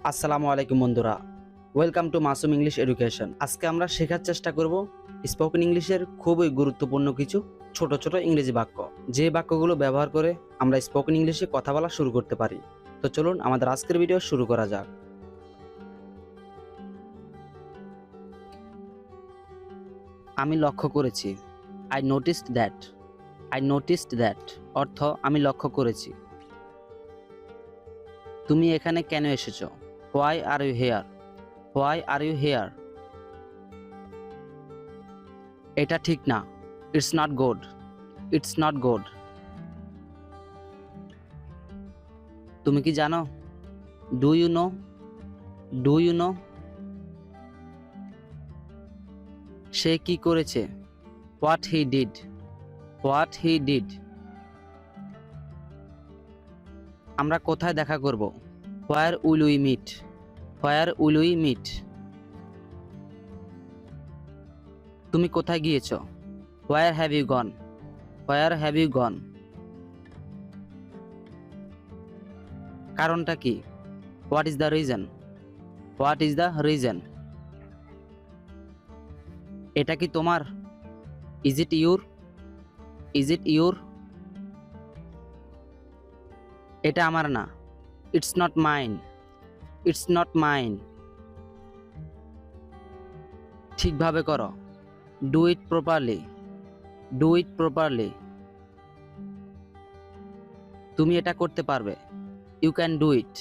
আসসালামু আলাইকুম বন্ধুরা, welcome to Masum English education. আজকে আমরা শেখার চেষ্টা করব স্পোকেন ইংলিশের খুবই গুরুত্বপূর্ণ কিছু ছোট ছোট ইংরেজি বাক্য, যে বাক্যগুলো ব্যবহার করে আমরা স্পোকেন ইংলিশে কথা বলা শুরু করতে পারি। তো চলুন আমাদের আজকের ভিডিও শুরু করা যাক। আমি লক্ষ্য করেছি, I noticed that. I noticed that অর্থ আমি লক্ষ্য করেছি। তুমি এখানে কেন এসেছো? Why are you here? Why are you here? এটা ঠিক না, it's not good. It's not good. তুমি কি জানো? Do you know? Do you know? সে কি করেছে? What he did. What he did. আমরা কোথায় দেখা করব? Where will we meet. Where will we meet. তুমি কোথায় গিয়েছো? Where have you gone. Where have you gone. কারণটা কি? What is the reason. What is the reason. এটা কি তোমার? Is it your. Is it your. এটা আমার না। It's not mine. It's not mine. ঠিকভাবে করো। Do it properly. Do it properly. তুমি এটা করতে পারবে। You can do it.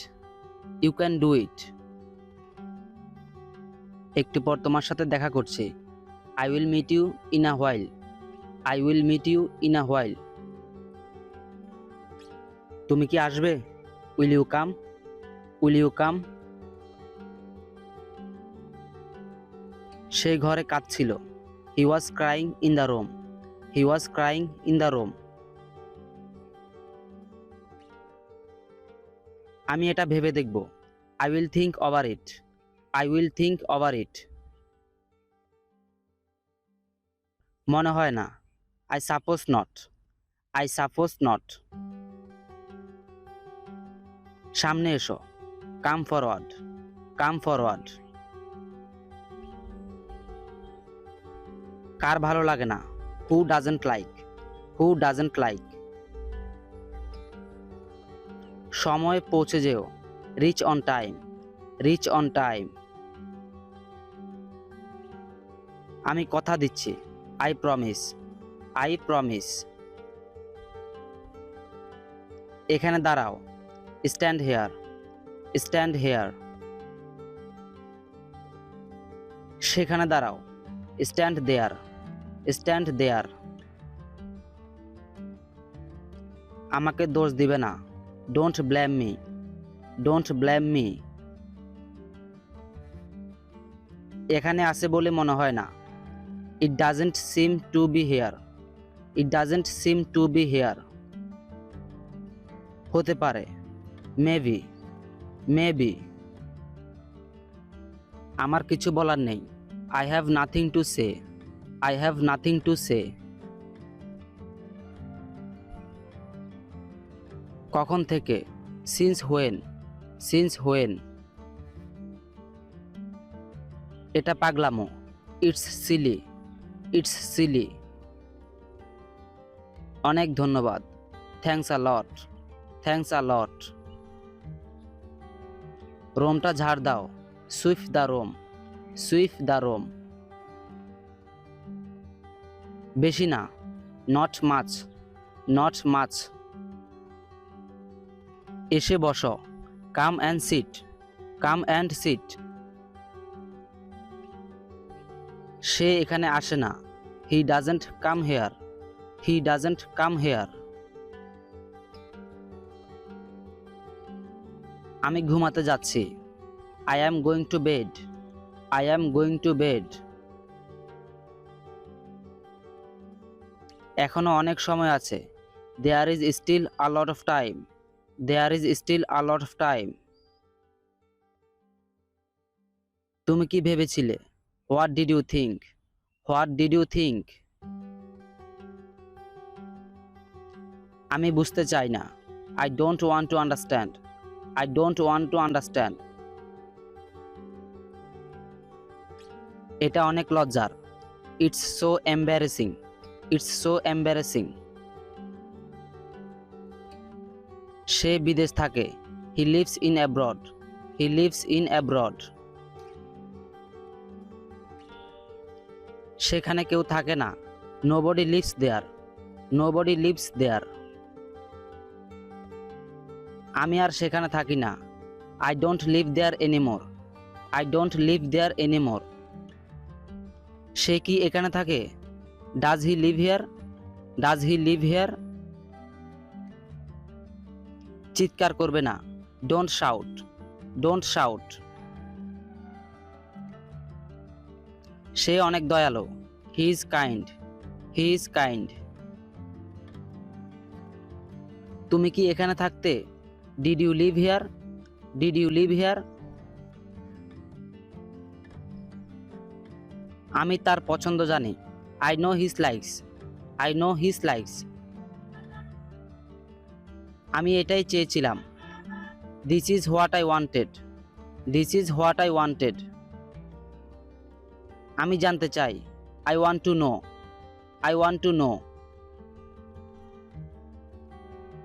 You can do it. একটু পর তোমার সাথে দেখা করছি। I will meet you in a while. I will meet you in a while. তুমি কি আসবে? Will you come. Will you come. সে ঘরে কাঁদছিল। He was crying in the room. He was crying in the room. আমি এটা ভেবে দেখব। I will think over it. I will think over it. মনে হয় না। I suppose not. I suppose not. সামনে এসো। Come forward. Come forward. কার ভালো লাগে না? Who doesn't like. Who doesn't like. সময়ে পৌঁছে যেও। Reach on time. Reach on time. আমি কথা দিচ্ছি। I promise. I promise. এখানে দাঁড়াও। Stand here. Stand here. Stand there. Stand there. স্ট্যান্ড দেয়ার। আমাকে দোষ দিবে না। Don't blame me. Don't blame me. এখানে আছে বলে মনে হয় না। It doesn't seem to be here. It doesn't seem to be here. হতে পারে। মেবি। মেবি। আমার কিছু বলার নেই। I have nothing to say. I have nothing to say. কখন থেকে? Since when. Since when. এটা পাগলামো। It's silly. It's silly. অনেক ধন্যবাদ। Thanks a lot. Thanks a লট। রোমটা ঝাড় দাও। Sweep the room. Sweep the room. বেশি না। Not much. Not much. এসে বসো। Come and sit. Come and sit. সে এখানে আসে না। He doesn't come here. He doesn't come here. আমি ঘুমাতে যাচ্ছি। I am going to bed. I am going to bed. এখনো অনেক সময় আছে। There is still a lot of time. There is still a lot of time. তুমি কি ভেবেছিলে? What did you think. What did you think. আমি বুঝতে চাই না। I don't want to understand. I don't want to understand. এটা অনেক লজ্জার। It's so embarrassing. It's so embarrassing. সে বিদেশ থাকে। He lives in abroad. He lives in abroad. সেখানে কেউ থাকে না। Nobody lives there. Nobody lives there. আমি আর সেখানে থাকি না। I don't live there anymore. I don't live there anymore. সে কি এখানে থাকে? Does he live here? Does he live here? চিৎকার করবে না। Don't shout. Don't shout. সে অনেক দয়ালু। He is kind. He is kind. তুমি কি এখানে থাকতে? Did you live here? Did you live here? আমি তার পছন্দ জানি। I know his likes. I know his likes. আমি এটাই চেয়েছিলাম। This is what I wanted. This is what I wanted. আমি জানতে চাই। I want to know. I want to know.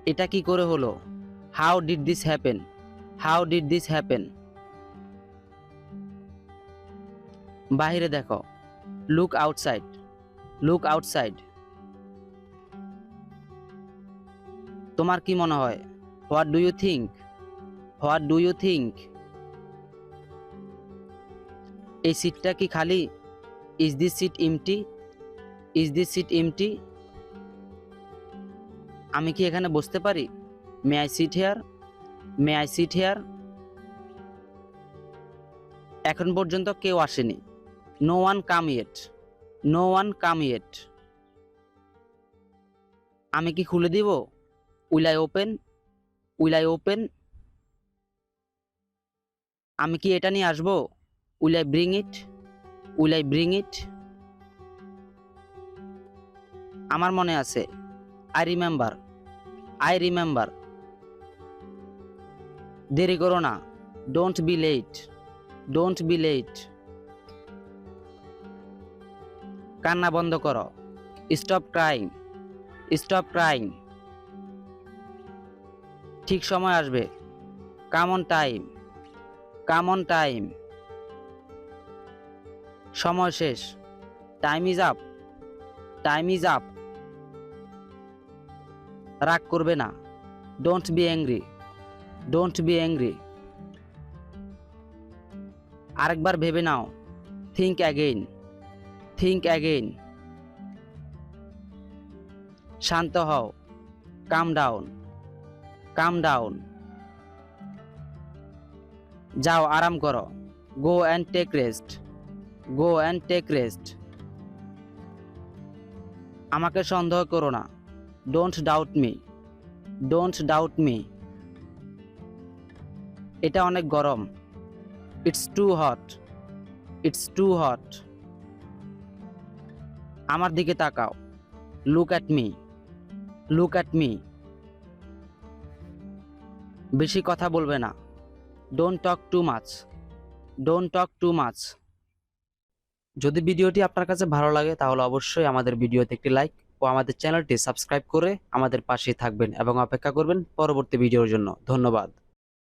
এটা কি করে হলো? How did this happen? How did this happen? বাহিরে দেখো। Look outside. Look outside. তোমার কি মনে হয়? What do you think? What do you think? এই সিটটা কি খালি? Is this seat empty? Is this seat empty? আমি কি এখানে বসতে পারি? May I sit here? May I sit here? এখন পর্যন্ত কেউ আসেনি। No one come yet. No one come yet. আমি কি খুলে দিব? Will I open? Will I open? আমি কি এটা নিয়ে আসবো? Will I bring it? Will I bring it? আমার মনে আছে। I remember. I remember. দেরি করো না। Don't be late. Don't be late. কান্না বন্ধ করো। Stop crying. Stop crying. ঠিক সময় আসবে। Come on time. Come on time. সময় শেষ। Time is up. Time is up. রাগ করবে না। Don't be angry. Don't be angry. আরেকবার ভেবে নাও। Think again. Think again. শান্ত হও। Calm down. Calm down. যাও আরাম করো। Go and take rest. Go and take rest. আমাকে সন্দেহ করো না। Don't doubt me. Don't doubt me. এটা অনেক গরম। It's too hot. It's too hot. আমার দিকে তাকাও। Look at me. Look at me. বেশি কথা বলবে না। Don't talk too much. Don't talk too much. যদি ভিডিওটি আপনার কাছে ভালো লাগে তাহলে অবশ্যই আমাদের ভিডিওতে একটি লাইক ও আমাদের চ্যানেলটি সাবস্ক্রাইব করে আমাদের পাশে থাকবেন এবং অপেক্ষা করবেন পরবর্তী ভিডিওর জন্য। ধন্যবাদ।